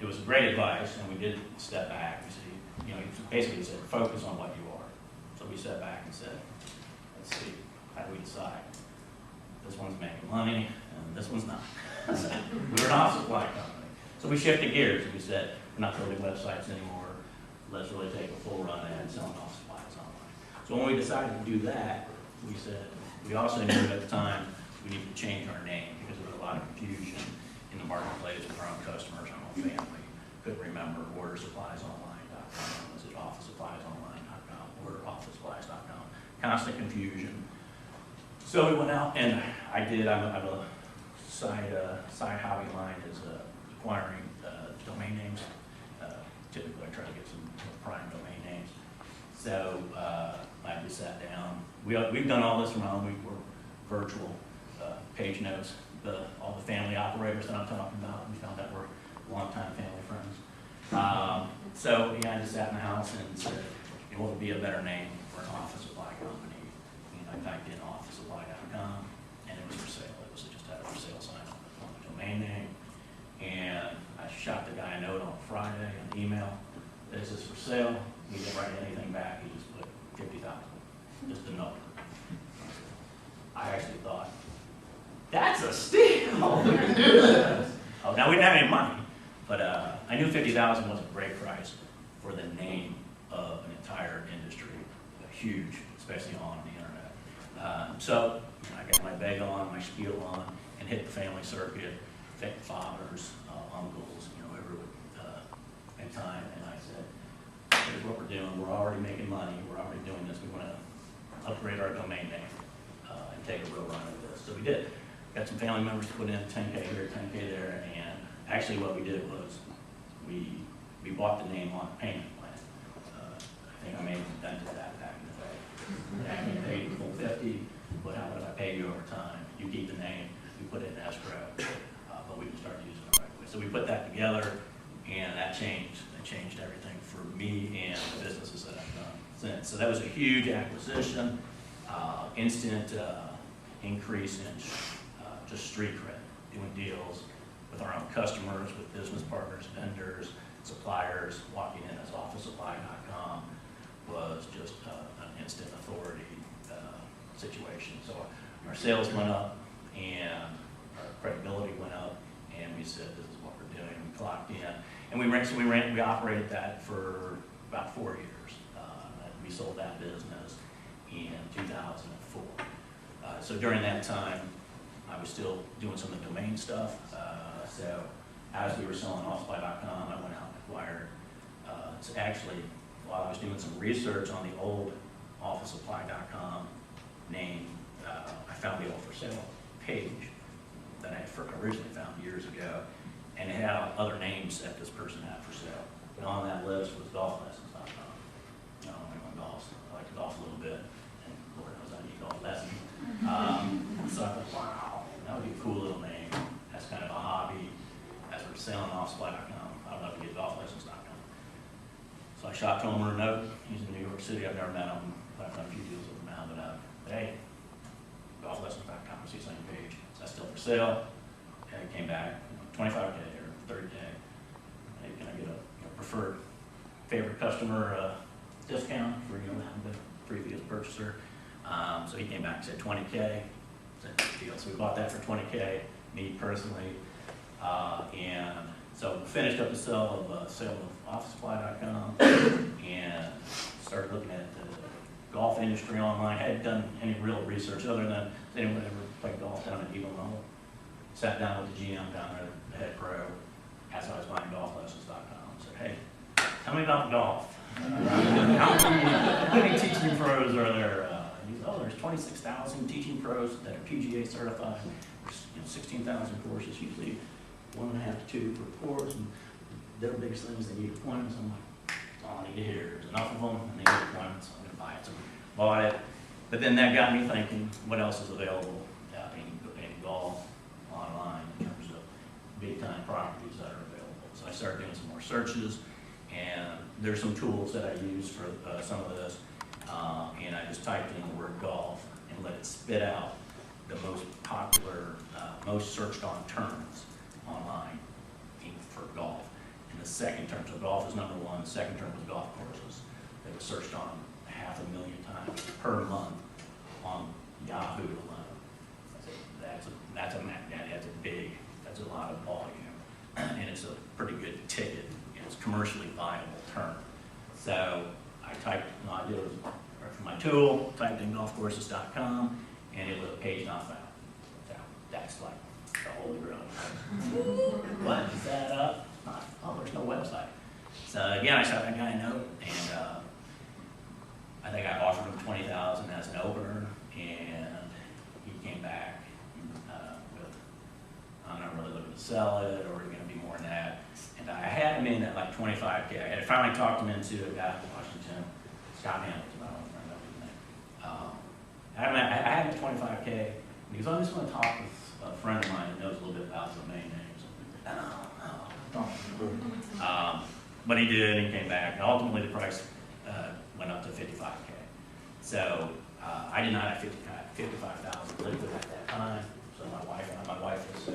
it was great advice, and we did step back. We said, you know, he basically said, focus on what you are. So we stepped back and said, let's see, how do we decide? This one's making money, and this one's not. We're an office supply company. So we shifted gears, and we said, we're not building websites anymore. Let's really take a full run at selling office supplies online. So when we decided to do that, we said, we also knew at the time we needed to change our name because there was a lot of confusion in the marketplace with our own customers, our own family. Couldn't remember ordersuppliesonline.com. Was it officesuppliesonline.com or officesupplies.com? Constant confusion. So we went out and I have a side hobby line is acquiring domain names. Typically I try to get some prime domain names. So I just sat down. We've done all this from home. We were virtual page notes. All the family operators that I'm talking about, we found out we're longtime family friends. So yeah, I just sat in the house and said, what would be a better name for an office supply company? And I typed in officesupply.com and it was for sale. It was just had a for sale sign on the domain name. And I shot the guy a note on Friday, an email. This is for sale. He didn't write anything back. He just put 50,000, just a note. I actually thought, that's a steal. Oh, now we didn't have any money, but I knew 50,000 was a great price for the name of an entire industry, huge, especially on the internet. So I got my bag on, my spiel on, and hit the family circuit, fathers, uncles, whoever would make time, and I said, here's what we're doing. We're already making money. We're already doing this. We want to upgrade our domain name and take a real run at this. So we did. Got some family members to put in 10K here, 10K there, and actually what we did was we bought the name on a payment plan. I think I may have invented that back in the day. Back when you paid the full 50, but how about if I pay you over time? You keep the name, we put it in escrow, but we can start using it right away. So we put that together, and that changed. That changed everything for me and the businesses that I've done since. So that was a huge acquisition, instant increase in just street cred, doing deals with our own customers, with business partners, vendors, suppliers. Walking in as officesupply.com was just an instant authority situation. So our sales went up and our credibility went up, and we said, this is what we're doing. We clocked in, and we operated that for about 4 years. We sold that business in 2004. So during that time, I was still doing some of the domain stuff. So as we were selling officesupply.com, I went out and acquired. It's actually, while I was doing some research on the old officesupply.com name, I found the old for sale page that I had originally found years ago, and it had other names that this person had for sale. But on that list was golflessons.com. Everyone golfs. I like to golf a little bit, and Lord knows I need golf lessons. So I thought, wow, that would be a cool little name. That's kind of a hobby. As we're selling officesupply.com, I'd love to get golflessons.com. So I shot to him a note. He's in New York City. I've never met him. I've done a few deals with him now, but hey, golflessons.com, I see the same page. That's still for sale. And he came back, 25K or 30K. Hey, can I get a preferred favorite customer discount for the previous purchaser? So he came back and said 20K. Deal. So we bought that for 20K, me personally, and so we finished up the sale of officesupply.com and started looking at the golf industry online. I hadn't done any real research other than has anyone ever played golf down at Null. Sat down with the GM down there, the head pro, as I was buying golflessons.com. Said, hey, tell me about golf. How many teaching pros are there? There's 26,000 teaching pros that are PGA certified. There's 16,000 courses, usually 1.5 to 2 per course. And their biggest thing is they need appointments. I'm like, that's all I need to hear. There's enough of them, and they need appointments. I'm going to buy it. So I bought it. But then that got me thinking, what else is available in golf online in terms of big-time properties that are available. So I started doing some more searches, and there's some tools that I use for some of this. And I just typed in the word golf and let it spit out the most popular, most searched on terms online. for golf. In the second term, so golf is number one, the second term was golf courses. They were searched on 500,000 times per month on Yahoo alone. That's a lot of volume, and it's a pretty good ticket. It's a commercially viable term. So I did it from my tool, typed in golfcourses.com, and it was a page not found. So that's like the holy grail. What, you set it up? Oh, there's no website. So again, I shot that guy a note, and I think I offered him $20,000 as an opener, and he came back with, I'm not really looking to sell it, or you're going to be more than that. And I had him in at like $25K. I had finally talked him into a guy from Washington, Scott Hamilton, I don't remember his name. I had him at $25K, and he goes, I just want to talk with a friend of mine that knows a little bit about domain names. No. But he did, and he came back, and ultimately the price went up to $55K. So I did not have $55,000 liquid at that time. So my wife is a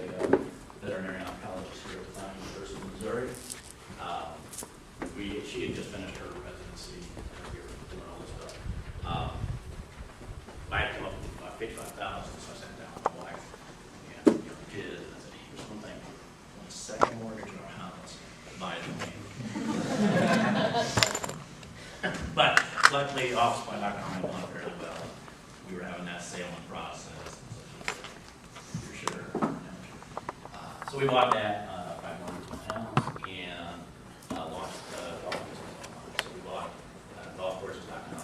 veterinary oncologist here at the Foundry University of Missouri. She had just finished her residency here doing all this stuff. I had to come up with about $55,000, so I sat down with my wife and kids, and I said, here's one thing, on the second mortgage in our house, buy it from me. But luckily, OfficeSupply.com had gone fairly well. We were having that sale in process. For sure. So we bought that 5 pounds and launched golf business online. So we bought golfcourses.com,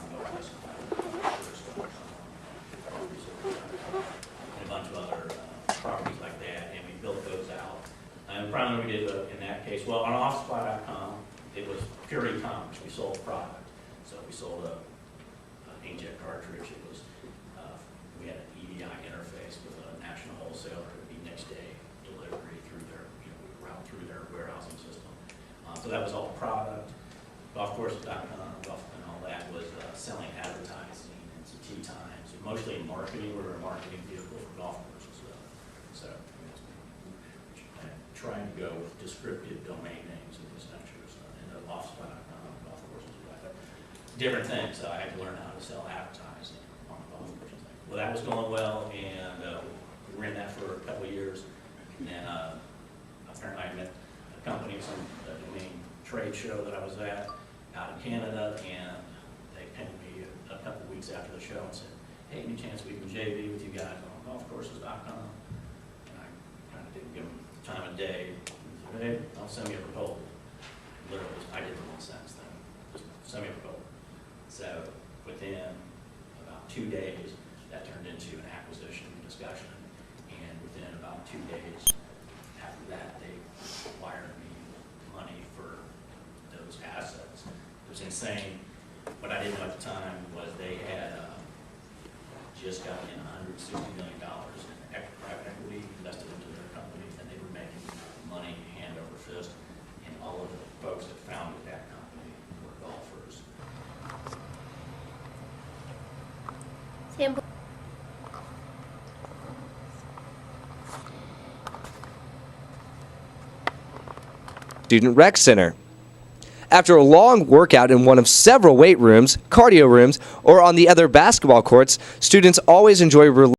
and a bunch of other properties like that, and we built those out. And probably we did in that case, well, on OfficeSupply.com, it was pure e-commerce. We sold product. So we sold an inkjet cartridge. It was we had an EDI interface with a national wholesaler. It would be next day delivery through their route through their warehousing system. So that was all product. Golfcourses.com, golf and all that was selling advertising and some tee times. Mostly marketing. We were a marketing vehicle for golf courses. So trying to go with descriptive domain names in these ventures. And the OfficeSupply.com, golf courses, different things. So I had to learn how to sell advertising on the golf courses. Well, that was going well, and we ran that for a couple of years. And then apparently I met a company at some domain trade show that I was at out in Canada, and they pinged me a couple of weeks after the show and said, hey, any chance we can JV with you guys on golfcourses.com? And I kind of didn't give them time of day. Said, hey, I'll send me a proposal. Literally, I did the one sentence thing. Just send me a proposal. So within about 2 days, that turned into an acquisition discussion. And within about 2 days after that, they wired me money for those assets. It was insane. What I didn't know at the time was they had just gotten in $160 million in private equity invested into their company, and they were making money hand over fist. And all of the folks that founded that company were golfers. Student Rec Center. After a long workout in one of several weight rooms, cardio rooms, or on the other basketball courts, students always enjoy